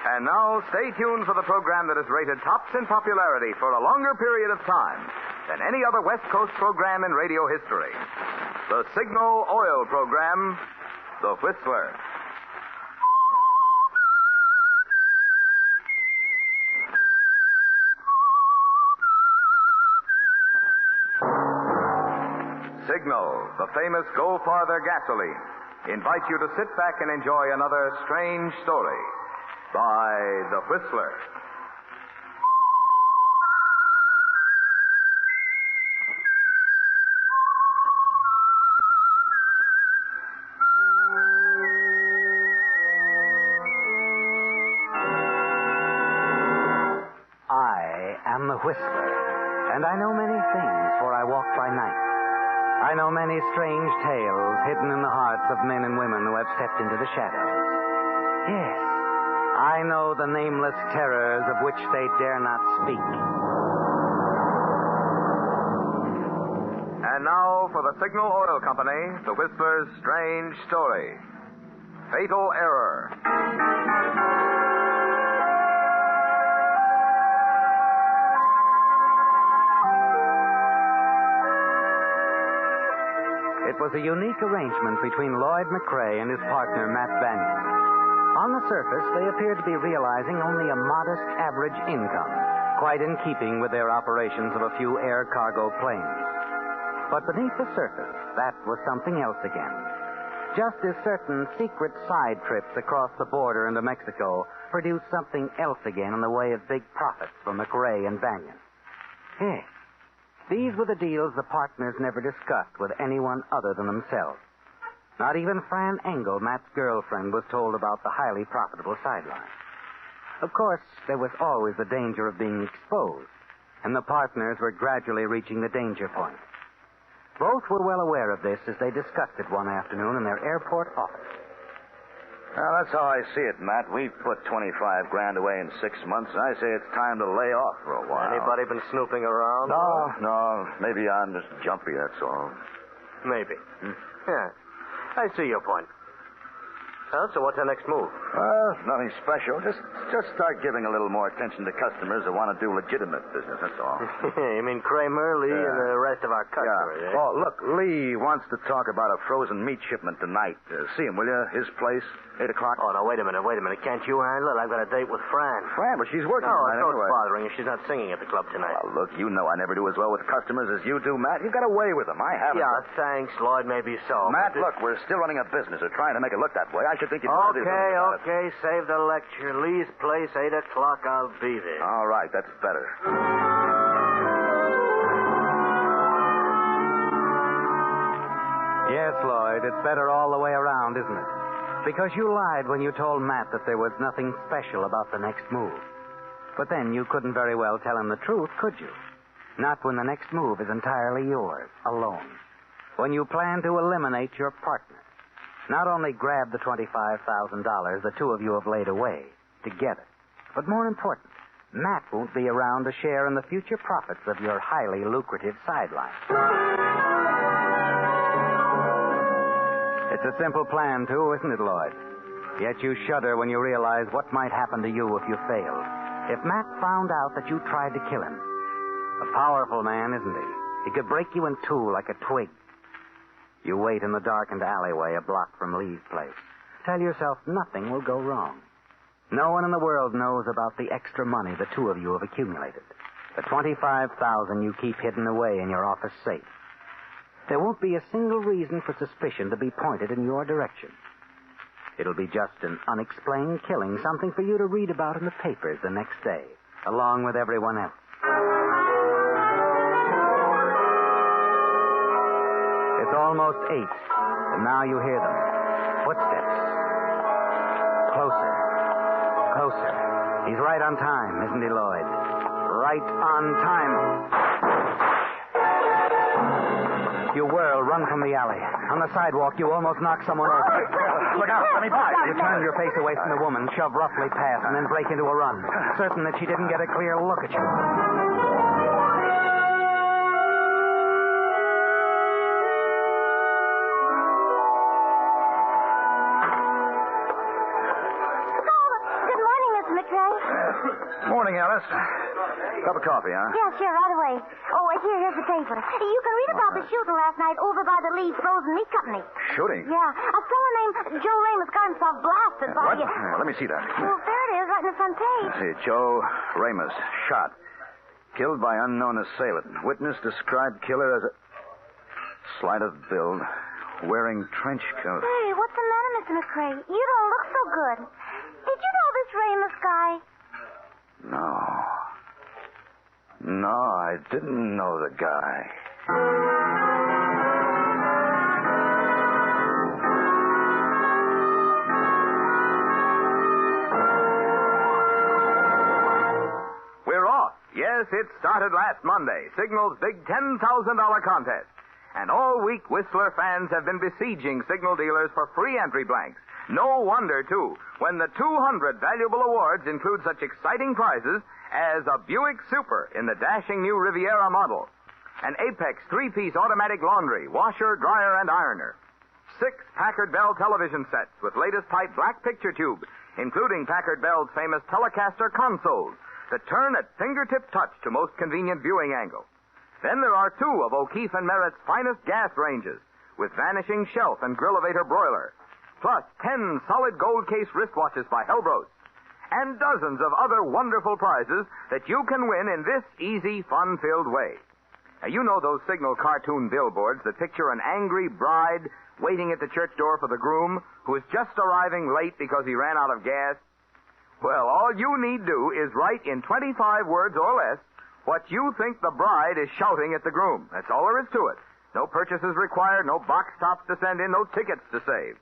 And now, stay tuned for the program that is rated tops in popularity for a longer period of time than any other West Coast program in radio history. The Signal Oil program, The Whistler. Signal, the famous Go Farther gasoline, invites you to sit back and enjoy another strange story by The Whistler. I am The Whistler, and I know many things, for I walk by night. I know many strange tales hidden in the hearts of men and women who have stepped into the shadows. Yes, I know the nameless terrors of which they dare not speak. And now for the Signal Oil Company, The Whistler's strange story. Fatal Error. It was a unique arrangement between Lloyd McCrae and his partner, Matt Banyan. On the surface, they appeared to be realizing only a modest average income, quite in keeping with their operations of a few air cargo planes. But beneath the surface, that was something else again. Just as certain secret side trips across the border into Mexico produced something else again in the way of big profits for McCrae and Banyan. Hey. These were the deals the partners never discussed with anyone other than themselves. Not even Fran Engel, Matt's girlfriend, was told about the highly profitable sideline. Of course, there was always the danger of being exposed, and the partners were gradually reaching the danger point. Both were well aware of this as they discussed it one afternoon in their airport office. Well, that's how I see it, Matt. We've put $25 grand away in 6 months, and I say it's time to lay off for a while. Anybody been snooping around? No. Maybe I'm just jumpy, that's all. Maybe. Yeah. I see your point. So what's our next move? Nothing special. Just start giving a little more attention to customers that want to do legitimate business, that's all. You mean Kramer, Lee, and the rest of our customers, yeah. Oh, look, Lee wants to talk about a frozen meat shipment tonight. See him, will you? His place, 8 o'clock. Oh, no, wait a minute. Can't you handle it? I've got a date with Fran. Fran, but she's working tonight no, anyway. It's bothering her. She's not singing at the club tonight. Well, look, you know I never do as well with customers as you do, Matt. You've got a way with them. I haven't. Yeah, thanks, Lloyd. Maybe so. Matt, look, we're still running a business. We're trying to make it look that way. I should think you'd want to do something about it. Okay, save the lecture. Lee's place, 8 o'clock. I'll be there. All right, that's better. Yes, Lloyd, it's better all the way around, isn't it? Because you lied when you told Matt that there was nothing special about the next move. But then you couldn't very well tell him the truth, could you? Not when the next move is entirely yours, alone. When you plan to eliminate your partner. Not only grab the $25,000 the two of you have laid away together, but more important, Matt won't be around to share in the future profits of your highly lucrative sideline. It's a simple plan, too, isn't it, Lloyd? Yet you shudder when you realize what might happen to you if you failed. If Matt found out that you tried to kill him. A powerful man, isn't he? He could break you in two like a twig. You wait in the darkened alleyway a block from Lee's place. Tell yourself nothing will go wrong. No one in the world knows about the extra money the two of you have accumulated. The $25,000 you keep hidden away in your office safe. There won't be a single reason for suspicion to be pointed in your direction. It'll be just an unexplained killing, something for you to read about in the papers the next day, along with everyone else. It's almost 8, and now you hear them. Footsteps. Closer. Closer. He's right on time, isn't he, Lloyd? Right on time. You whirl, run from the alley. On the sidewalk, you almost knock someone over. Look out, let me by. You turn your face away from the woman, shove roughly past, and then break into a run, certain that she didn't get a clear look at you. Good morning, Miss Morning, Alice. Cup of coffee, huh? Yeah, sure, right away. Oh, here's the paper. You can read about the shooting last night over by the Lee's Frozen Meat Company. Shooting? Yeah, a fellow named Joe Ramos got himself blasted by... What? Let me see that. Well, there it is, right in the front page. Let's see. Joe Ramos, shot. Killed by unknown assailant. Witness described killer as a slight of build, wearing trench coat. Hey, what's the matter, Mr. McCrae? You don't look so good. Did you know this Ramos guy? No, I didn't know the guy. We're off. Yes, it started last Monday. Signal's big $10,000 contest. And all week, Whistler fans have been besieging signal dealers for free entry blanks. No wonder, too, when the 200 valuable awards include such exciting prizes as a Buick Super in the dashing new Riviera model, an Apex 3-piece automatic laundry, washer, dryer, and ironer, 6 Packard Bell television sets with latest type black picture tube, including Packard Bell's famous Telecaster consoles that turn at fingertip touch to most convenient viewing angle. Then there are 2 of O'Keefe and Merritt's finest gas ranges with vanishing shelf and grill-evator broiler, plus 10 solid gold case wristwatches by Helbros, and dozens of other wonderful prizes that you can win in this easy, fun-filled way. Now, you know those signal cartoon billboards that picture an angry bride waiting at the church door for the groom who is just arriving late because he ran out of gas? Well, all you need do is write in 25 words or less what you think the bride is shouting at the groom. That's all there is to it. No purchases required, no box tops to send in, no tickets to save.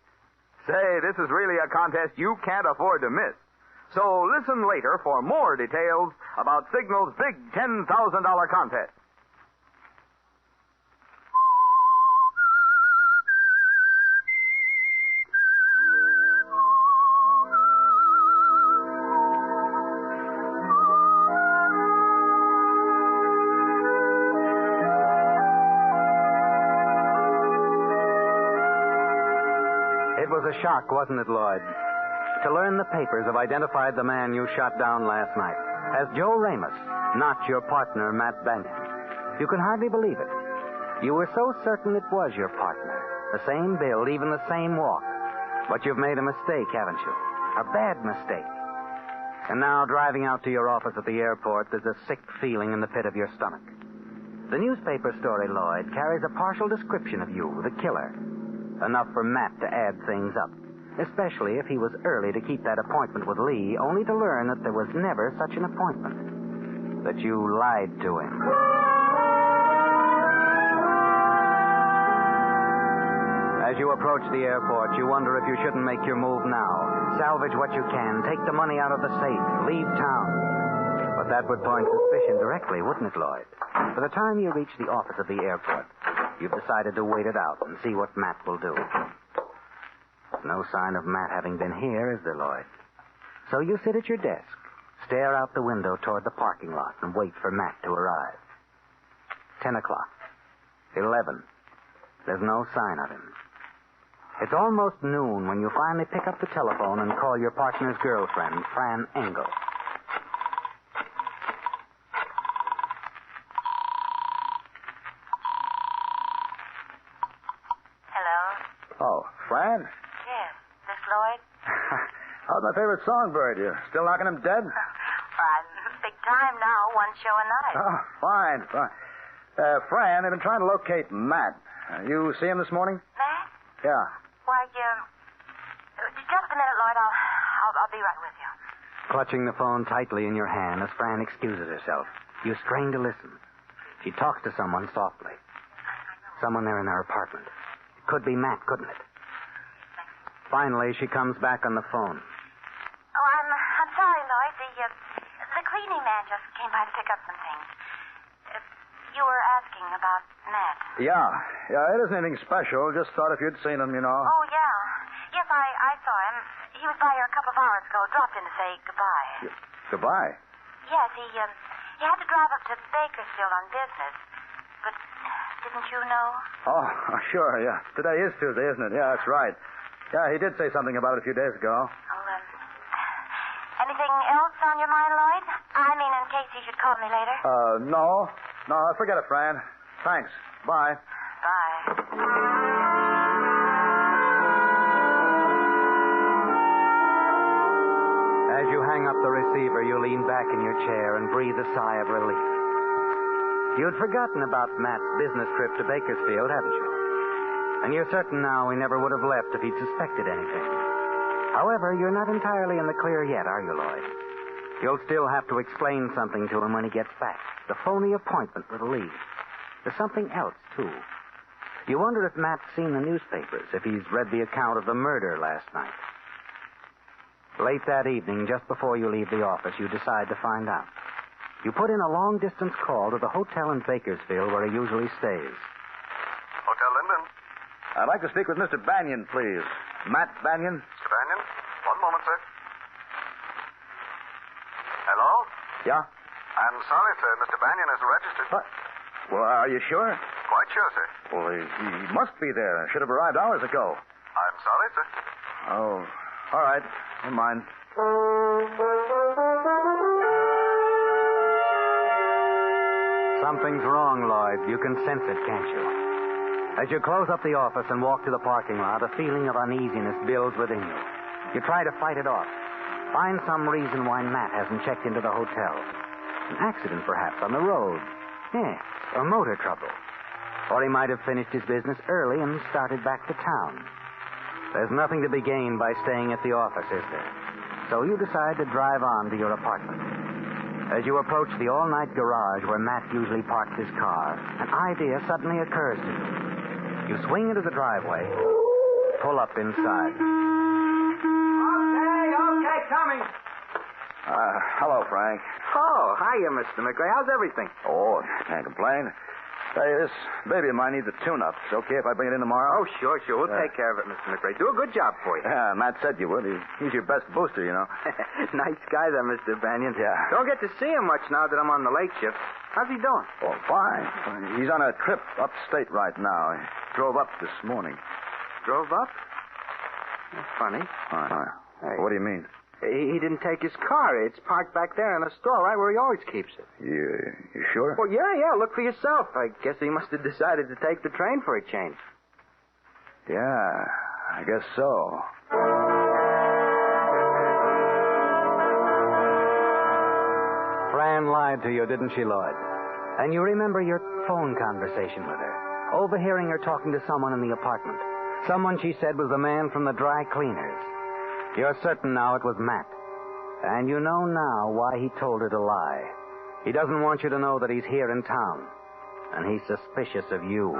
Say, this is really a contest you can't afford to miss. So listen later for more details about Signal's big $10,000 contest. It was a shock, wasn't it, Lloyd? To learn the papers have identified the man you shot down last night as Joe Ramos, not your partner, Matt Banyan. You can hardly believe it. You were so certain it was your partner. The same build, even the same walk. But you've made a mistake, haven't you? A bad mistake. And now, driving out to your office at the airport, there's a sick feeling in the pit of your stomach. The newspaper story, Lloyd, carries a partial description of you, the killer. Enough for Matt to add things up. Especially if he was early to keep that appointment with Lee, only to learn that there was never such an appointment. That you lied to him. As you approach the airport, you wonder if you shouldn't make your move now. Salvage what you can, take the money out of the safe, leave town. But that would point suspicion directly, wouldn't it, Lloyd? By the time you reach the office of the airport, you've decided to wait it out and see what Matt will do. No sign of Matt having been here, is there, Lloyd? So you sit at your desk, stare out the window toward the parking lot, and wait for Matt to arrive. 10 o'clock. 11. There's no sign of him. It's almost noon when you finally pick up the telephone and call your partner's girlfriend, Fran Engel. Hello? Oh, Fran? Lloyd? How's my favorite songbird? You still knocking him dead? Big time now, one show a night. Oh, fine. Fran, I've been trying to locate Matt. You see him this morning? Matt? Yeah. Why, just a minute, Lloyd. I'll be right with you. Clutching the phone tightly in your hand as Fran excuses herself, you strain to listen. She talks to someone softly. Someone there in her apartment. It could be Matt, couldn't it? Finally, she comes back on the phone. Oh, I'm sorry, Lloyd. The cleaning man just came by to pick up some things. You were asking about Matt. Yeah, it isn't anything special. Just thought if you'd seen him, you know. Oh, yeah. Yes, I saw him. He was by here a couple of hours ago. Dropped in to say goodbye. Goodbye? Yes, he had to drive up to Bakersfield on business. But didn't you know? Oh, sure, yeah. Today is Tuesday, isn't it? Yeah, that's right. Yeah, he did say something about it a few days ago. Oh, and anything else on your mind, Lloyd? I mean, in case you should call me later. No. No, forget it, Fran. Thanks. Bye. Bye. As you hang up the receiver, you lean back in your chair and breathe a sigh of relief. You'd forgotten about Matt's business trip to Bakersfield, hadn't you? And you're certain now he never would have left if he'd suspected anything. However, you're not entirely in the clear yet, are you, Lloyd? You'll still have to explain something to him when he gets back. The phony appointment with Lee. There's something else, too. You wonder if Matt's seen the newspapers, if he's read the account of the murder last night. Late that evening, just before you leave the office, you decide to find out. You put in a long-distance call to the hotel in Bakersfield where he usually stays. Hotel Linden? I'd like to speak with Mr. Banyan, please. Matt Banyan? Mr. Banyan? One moment, sir. Hello? Yeah? I'm sorry, sir. Mr. Banyan is registered. What? Well, are you sure? Quite sure, sir. Well, he must be there. Should have arrived hours ago. I'm sorry, sir. Oh, all right. Never mind. Something's wrong, Lloyd. You can sense it, can't you? As you close up the office and walk to the parking lot, a feeling of uneasiness builds within you. You try to fight it off. Find some reason why Matt hasn't checked into the hotel. An accident, perhaps, on the road. Yes, or motor trouble. Or he might have finished his business early and started back to town. There's nothing to be gained by staying at the office, is there? So you decide to drive on to your apartment. As you approach the all-night garage where Matt usually parks his car, an idea suddenly occurs to you. You swing into the driveway, pull up inside. Okay, coming. Hello, Frank. Oh, hiya, Mr. McRae. How's everything? Oh, can't complain. Hey, this baby of mine needs a tune-up. It's okay if I bring it in tomorrow? Oh, sure. We'll take care of it, Mr. McRae. Do a good job for you. Yeah, Matt said you would. He's your best booster, you know. Nice guy, that Mr. Banyan. Yeah. Don't get to see him much now that I'm on the late shift. How's he doing? Oh, fine. He's on a trip upstate right now. He drove up this morning. Drove up? That's funny. Hey. What do you mean? He didn't take his car. It's parked back there in the store, right where he always keeps it. You sure? Well, yeah. Look for yourself. I guess he must have decided to take the train for a change. Yeah, I guess so. Fran lied to you, didn't she, Lloyd? And you remember your phone conversation with her, overhearing her talking to someone in the apartment. Someone she said was the man from the dry cleaners. You're certain now it was Matt. And you know now why he told her to lie. He doesn't want you to know that he's here in town. And he's suspicious of you.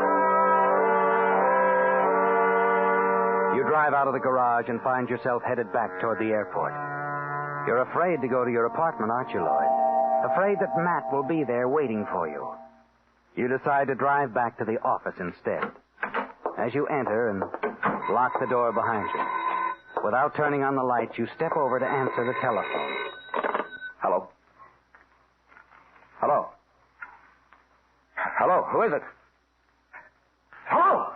You drive out of the garage and find yourself headed back toward the airport. You're afraid to go to your apartment, aren't you, Lloyd? Afraid that Matt will be there waiting for you. You decide to drive back to the office instead. As you enter and lock the door behind you, without turning on the lights, you step over to answer the telephone. Hello? Hello? Hello? Who is it? Hello?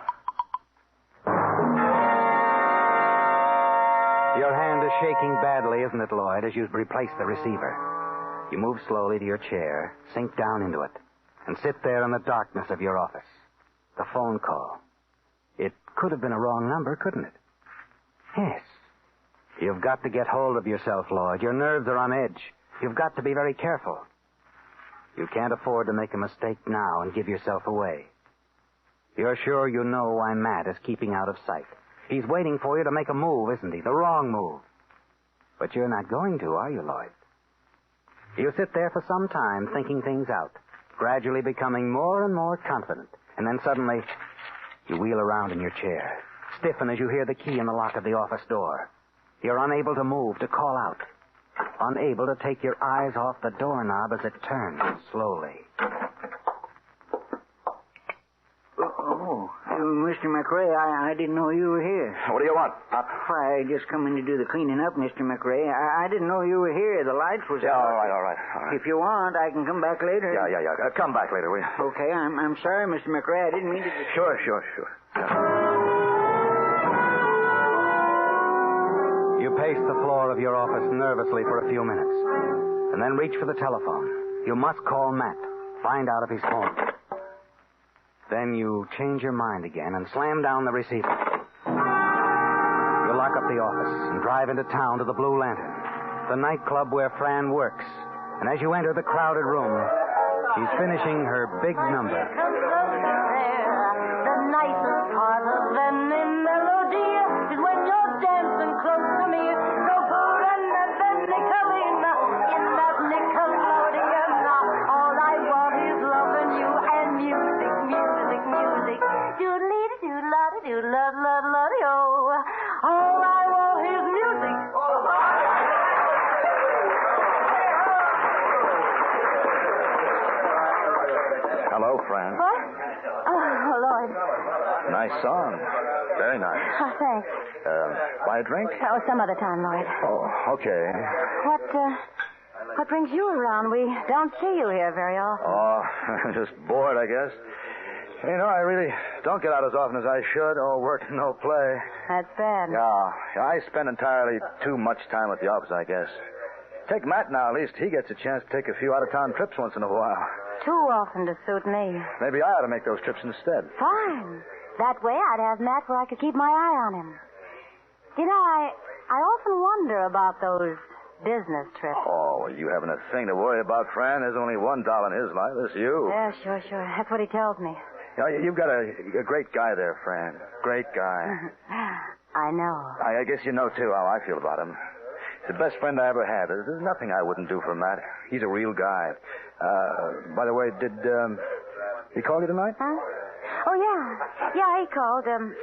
Your hand is shaking badly, isn't it, Lloyd, as you replace the receiver? You move slowly to your chair, sink down into it, and sit there in the darkness of your office. The phone call. It could have been a wrong number, couldn't it? Yes. You've got to get hold of yourself, Lloyd. Your nerves are on edge. You've got to be very careful. You can't afford to make a mistake now and give yourself away. You're sure you know why Matt is keeping out of sight. He's waiting for you to make a move, isn't he? The wrong move. But you're not going to, are you, Lloyd? You sit there for some time thinking things out, gradually becoming more and more confident. And then suddenly, you wheel around in your chair, stiffen as you hear the key in the lock of the office door. You're unable to move, to call out. Unable to take your eyes off the doorknob as it turns slowly. Mr. McRae, I didn't know you were here. What do you want? I just come in to do the cleaning up, Mr. McRae. I didn't know you were here. The lights was Yeah, out. all right. If you want, I can come back later. Yeah. Come back later, will you? Okay, I'm sorry, Mr. McRae. I didn't mean to... Sure. You You pace the floor of your office nervously for a few minutes, and then reach for the telephone. You must call Matt. Find out if he's home. Then you change your mind again and slam down the receiver. You lock up the office and drive into town to the Blue Lantern, the nightclub where Fran works. And as you enter the crowded room, she's finishing her big number. The nicest part of any melody is when you're dancing close to me. So good and then Nicolina, in that Nickelodeon. All I want is loving you and music, music, music. Doodly-doodla-doodla-la-la-la-oh. All I want is music. Hello, Fran. What? Oh, Lord. Nice song. Very nice. Oh, thanks. Buy a drink? Oh, some other time, Lloyd. Oh, okay. What brings you around? We don't see you here very often. Oh, just bored, I guess. You know, I really don't get out as often as I should. Oh, work, no play. That's bad. Yeah, I spend entirely too much time at the office, I guess. Take Matt now. At least he gets a chance to take a few out-of-town trips once in a while. Too often to suit me. Maybe I ought to make those trips instead. Fine. That way I'd have Matt where I could keep my eye on him. You know, I often wonder about those business trips. Oh, well, you haven't a thing to worry about, Fran. There's only one doll in his life. That's you. Yeah, sure. That's what he tells me. You know, you've got a great guy there, Fran. Great guy. I know. I guess you know, too, how I feel about him. He's the best friend I ever had. There's nothing I wouldn't do for Matt. He's a real guy. By the way, did he call you tonight? Huh? Oh, yeah. Yeah, he called from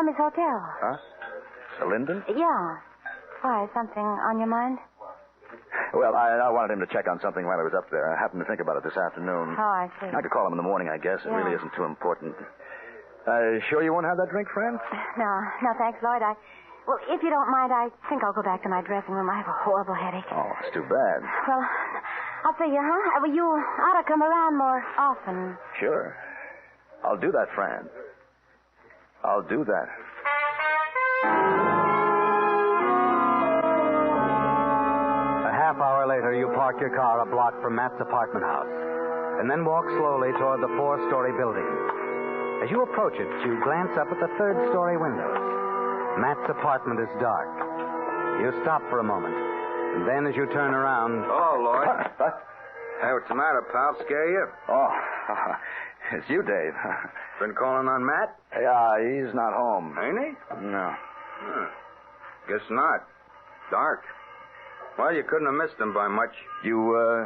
his hotel. Huh? Linden? Yeah. Why, something on your mind? Well, I wanted him to check on something while I was up there. I happened to think about it this afternoon. Oh, I see. I could call him in the morning, I guess. It Yeah. really isn't too important. Sure you won't have that drink, Fran? No, thanks, Lloyd. Well, if you don't mind, I think I'll go back to my dressing room. I have a horrible headache. Oh, it's too bad. Well, I'll see you, huh? Well, you ought to come around more often. Sure. I'll do that, Fran. I'll do that. A half hour later, you park your car a block from Matt's apartment house, and then walk slowly toward the 4-story building. As you approach it, you glance up at the 3rd-story windows. Matt's apartment is dark. You stop for a moment, and then as you turn around... Oh, Lloyd. What? Hey, what's the matter, pal? Scare you? Oh, it's you, Dave. Been calling on Matt? Yeah, he's not home. Ain't he? No. Guess not. Dark. Well, you couldn't have missed him by much. You,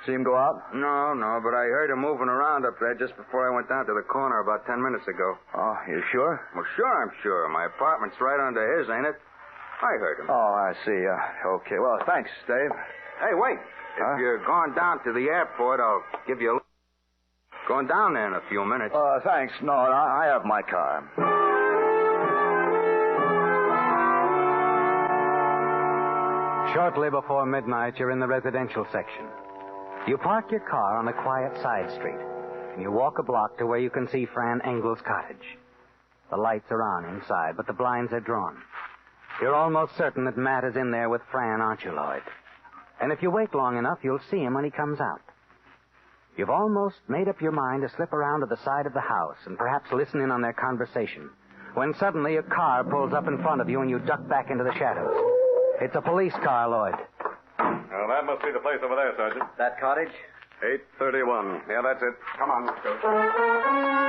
see him go out? No, but I heard him moving around up there just before I went down to the corner about 10 minutes ago. Oh, you sure? Well, sure, I'm sure. My apartment's right under his, ain't it? I heard him. Oh, I see. Okay. Well, thanks, Dave. Hey, wait. Huh? If you're going down to the airport, I'll give you a lift. Going down there in a few minutes. Thanks. No, I have my car. Shortly before midnight, you're in the residential section. You park your car on a quiet side street, and you walk a block to where you can see Fran Engel's cottage. The lights are on inside, but the blinds are drawn. You're almost certain that Matt is in there with Fran, aren't you, Lloyd? And if you wait long enough, you'll see him when he comes out. You've almost made up your mind to slip around to the side of the house and perhaps listen in on their conversation, when suddenly a car pulls up in front of you and you duck back into the shadows. It's a police car, Lloyd. Well, that must be the place over there, Sergeant. That cottage? 831. Yeah, that's it. Come on, let's go.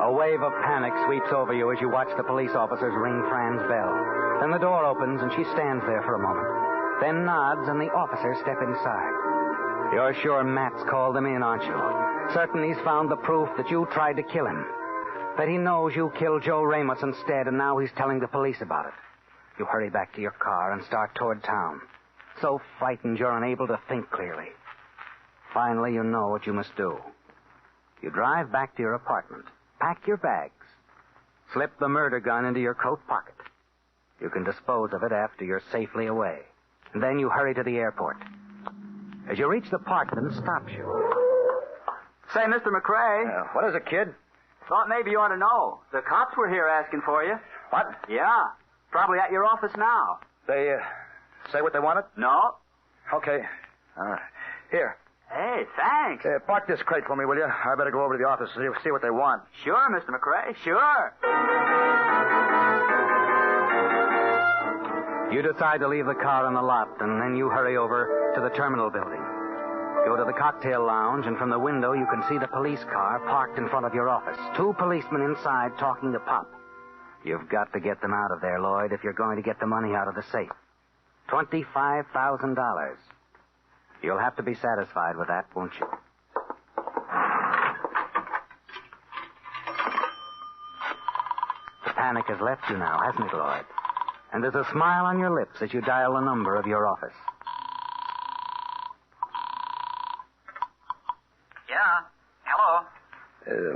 A wave of panic sweeps over you as you watch the police officers ring Fran's bell. Then the door opens and she stands there for a moment, then nods and the officers step inside. You're sure Matt's called them in, aren't you? Certain he's found the proof that you tried to kill him, that he knows you killed Joe Ramos instead, and now he's telling the police about it. You hurry back to your car and start toward town, so frightened you're unable to think clearly. Finally, you know what you must do. You drive back to your apartment, pack your bags, slip the murder gun into your coat pocket. You can dispose of it after you're safely away. And then you hurry to the airport. As you reach the park, it stops you. Say, Mr. McRae. What is it, kid? Thought maybe you ought to know. The cops were here asking for you. What? Yeah. Probably at your office now. They say what they wanted? No. Okay. Here. Hey, thanks. Park this crate for me, will you? I better go over to the office and see what they want. Sure, Mr. McRae, sure. You decide to leave the car in the lot, and then you hurry over to the terminal building. Go to the cocktail lounge, and from the window you can see the police car parked in front of your office. 2 policemen inside talking to Pop. You've got to get them out of there, Lloyd, if you're going to get the money out of the safe. $25,000. You'll have to be satisfied with that, won't you? The panic has left you now, hasn't it, Lloyd? And there's a smile on your lips as you dial the number of your office. Yeah. Hello.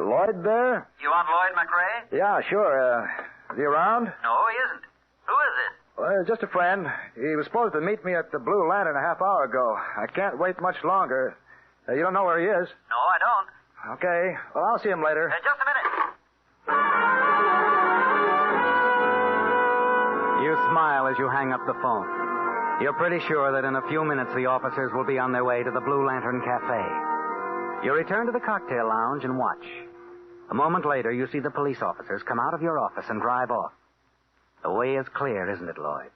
Lloyd there? You want Lloyd McRae? Yeah, sure. Is he around? No, he isn't. Who is it? Well, just a friend. He was supposed to meet me at the Blue Lantern a half hour ago. I can't wait much longer. You don't know where he is? No, I don't. Okay. Well, I'll see him later. Just a minute. You smile as you hang up the phone. You're pretty sure that in a few minutes the officers will be on their way to the Blue Lantern Cafe. You return to the cocktail lounge and watch. A moment later, you see the police officers come out of your office and drive off. The way is clear, isn't it, Lloyd?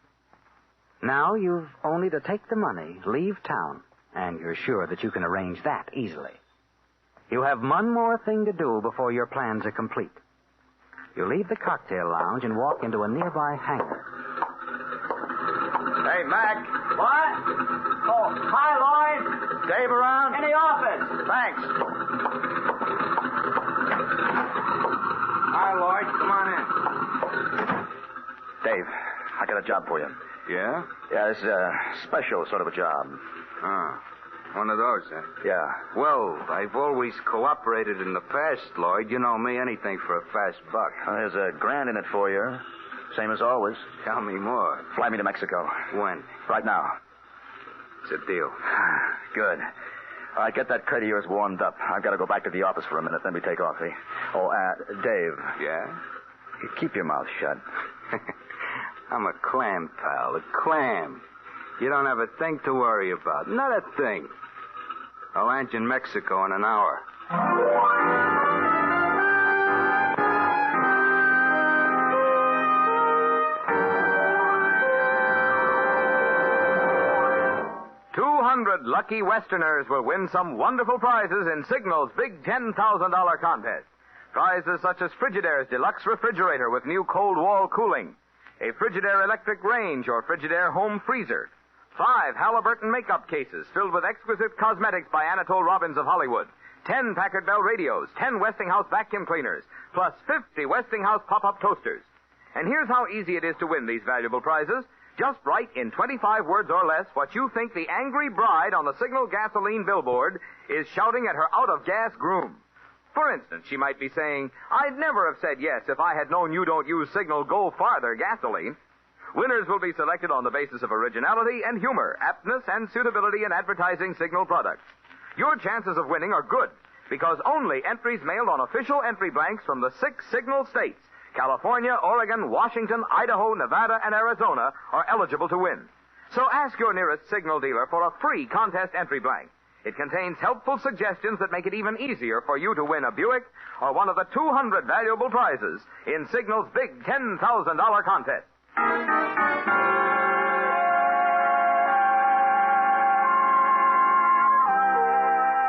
Now you've only to take the money, leave town, and you're sure that you can arrange that easily. You have one more thing to do before your plans are complete. You leave the cocktail lounge and walk into a nearby hangar. Hey, Mac. What? Oh, hi, Lloyd. Dave around? In the office. Thanks. Hi, Lloyd. Come on in. Dave, I got a job for you. Yeah? Yeah, it's a special sort of a job. Oh. One of those, huh? Yeah. Well, I've always cooperated in the past, Lloyd. You know me, anything for a fast buck. There's $1,000 in it for you. Same as always. Tell me more. Fly me to Mexico. When? Right now. It's a deal. Good. All right, get that crate of yours warmed up. I've got to go back to the office for a minute, then we take off, eh? Oh, Dave. Yeah? Keep your mouth shut. I'm a clam, pal. A clam. You don't have a thing to worry about. Not a thing. I'll land you in Mexico in an hour. 200 lucky Westerners will win some wonderful prizes in Signal's big $10,000 contest. Prizes such as Frigidaire's deluxe refrigerator with new cold wall cooling, a Frigidaire electric range or Frigidaire home freezer, 5 Halliburton makeup cases filled with exquisite cosmetics by Anatole Robbins of Hollywood, 10 Packard Bell radios, 10 Westinghouse vacuum cleaners, plus 50 Westinghouse pop-up toasters. And here's how easy it is to win these valuable prizes. Just write in 25 words or less what you think the angry bride on the Signal gasoline billboard is shouting at her out-of-gas groom. For instance, she might be saying, "I'd never have said yes if I had known you don't use Signal Go Farther gasoline." Winners will be selected on the basis of originality and humor, aptness and suitability in advertising Signal products. Your chances of winning are good because only entries mailed on official entry blanks from the 6 Signal states, California, Oregon, Washington, Idaho, Nevada, and Arizona, are eligible to win. So ask your nearest Signal dealer for a free contest entry blank. It contains helpful suggestions that make it even easier for you to win a Buick or one of the 200 valuable prizes in Signal's big $10,000 contest.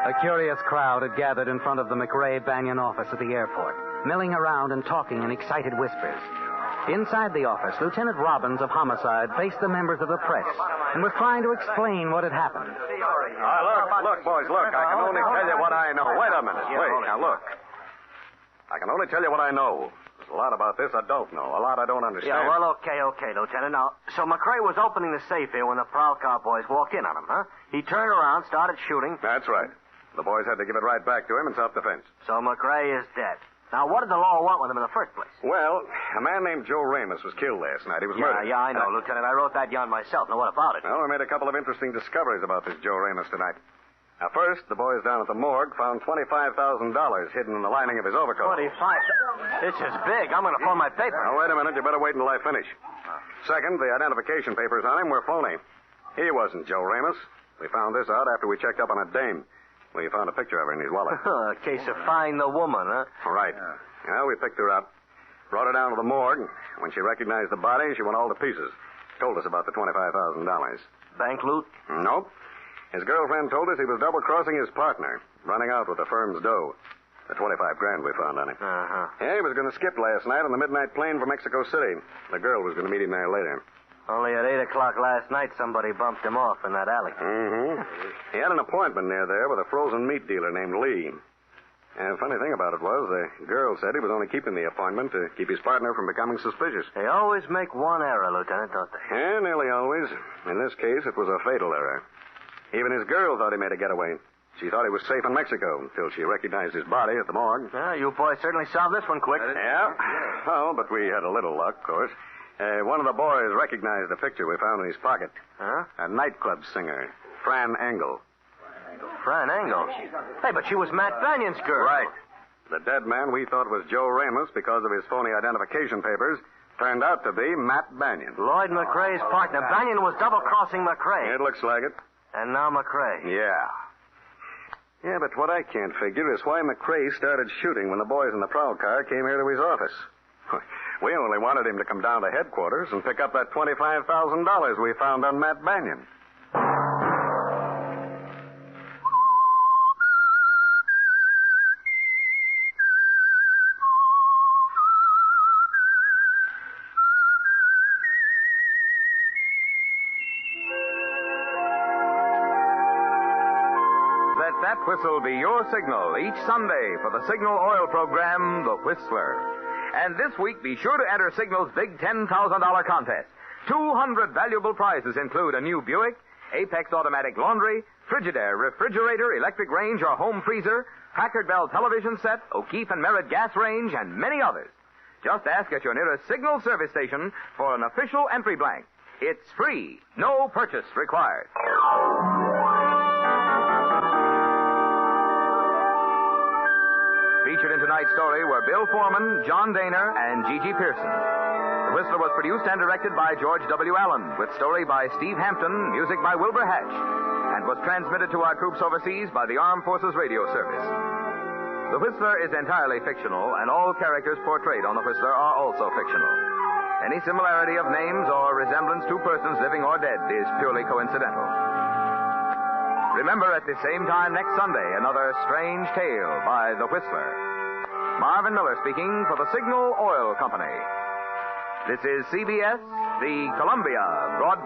A curious crowd had gathered in front of the McRae-Banyan office at the airport, milling around and talking in excited whispers. Inside the office, Lieutenant Robbins of Homicide faced the members of the press and was trying to explain what had happened. Look, boys, look. I can only tell you what I know. Wait a minute. Wait, now look. I can only tell you what I know. There's a lot about this I don't know. A lot I don't understand. Yeah, well, okay, Lieutenant. Now, so McRae was opening the safe here when the Prowl Car boys walked in on him, huh? He turned around, started shooting. That's right. The boys had to give it right back to him in self-defense. So McRae is dead. Now, what did the law want with him in the first place? Well, a man named Joe Ramos was killed last night. He was murdered. Yeah, I know, Lieutenant. I wrote that yarn myself. Now, what about it? Well, we made a couple of interesting discoveries about this Joe Ramos tonight. Now, first, the boys down at the morgue found $25,000 hidden in the lining of his overcoat. 25. This is big. I'm going to phone my paper. Now, wait a minute. You better wait until I finish. Second, the identification papers on him were phony. He wasn't Joe Ramos. We found this out after we checked up on a dame. We found a picture of her in his wallet. A case of find the woman, huh? Right. Well, we picked her up, brought her down to the morgue. When she recognized the body, she went all to pieces. Told us about the $25,000. Bank loot? Nope. His girlfriend told us he was double-crossing his partner, running out with the firm's dough. The $25,000 we found on him. Uh-huh. Yeah, he was going to skip last night on the midnight plane for Mexico City. The girl was going to meet him there later. Only at 8 o'clock last night, somebody bumped him off in that alley. Mm-hmm. He had an appointment near there with a frozen meat dealer named Lee. And the funny thing about it was, the girl said he was only keeping the appointment to keep his partner from becoming suspicious. They always make one error, Lieutenant, don't they? Yeah, nearly always. In this case, it was a fatal error. Even his girl thought he made a getaway. She thought he was safe in Mexico until she recognized his body at the morgue. Yeah, you boys certainly solved this one quick. Yeah. Oh, but we had a little luck, of course. One of the boys recognized the picture we found in his pocket. Huh? A nightclub singer, Fran Engel. Fran Engel? Hey, but she was Matt Banion's girl. Right. The dead man we thought was Joe Ramos because of his phony identification papers turned out to be Matt Banion. Lloyd McRae's partner. Banion was double-crossing McRae. It looks like it. And now McRae. Yeah. Yeah, but what I can't figure is why McRae started shooting when the boys in the prowl car came here to his office. We only wanted him to come down to headquarters and pick up that $25,000 we found on Matt Banion. That whistle be your signal each Sunday for the Signal Oil program, The Whistler. And this week, be sure to enter Signal's big $10,000 contest. 200 valuable prizes include a new Buick, Apex automatic laundry, Frigidaire refrigerator, electric range or home freezer, Packard Bell television set, O'Keefe and Merritt gas range, and many others. Just ask at your nearest Signal service station for an official entry blank. It's free, no purchase required. Featured in tonight's story were Bill Forman, John Daner, and Gigi Pearson. The Whistler was produced and directed by George W. Allen, with story by Steve Hampton, music by Wilbur Hatch, and was transmitted to our troops overseas by the Armed Forces Radio Service. The Whistler is entirely fictional, and all characters portrayed on The Whistler are also fictional. Any similarity of names or resemblance to persons living or dead is purely coincidental. Remember, at the same time next Sunday, another strange tale by The Whistler. Marvin Miller speaking for the Signal Oil Company. This is CBS, the Columbia Broadcasting.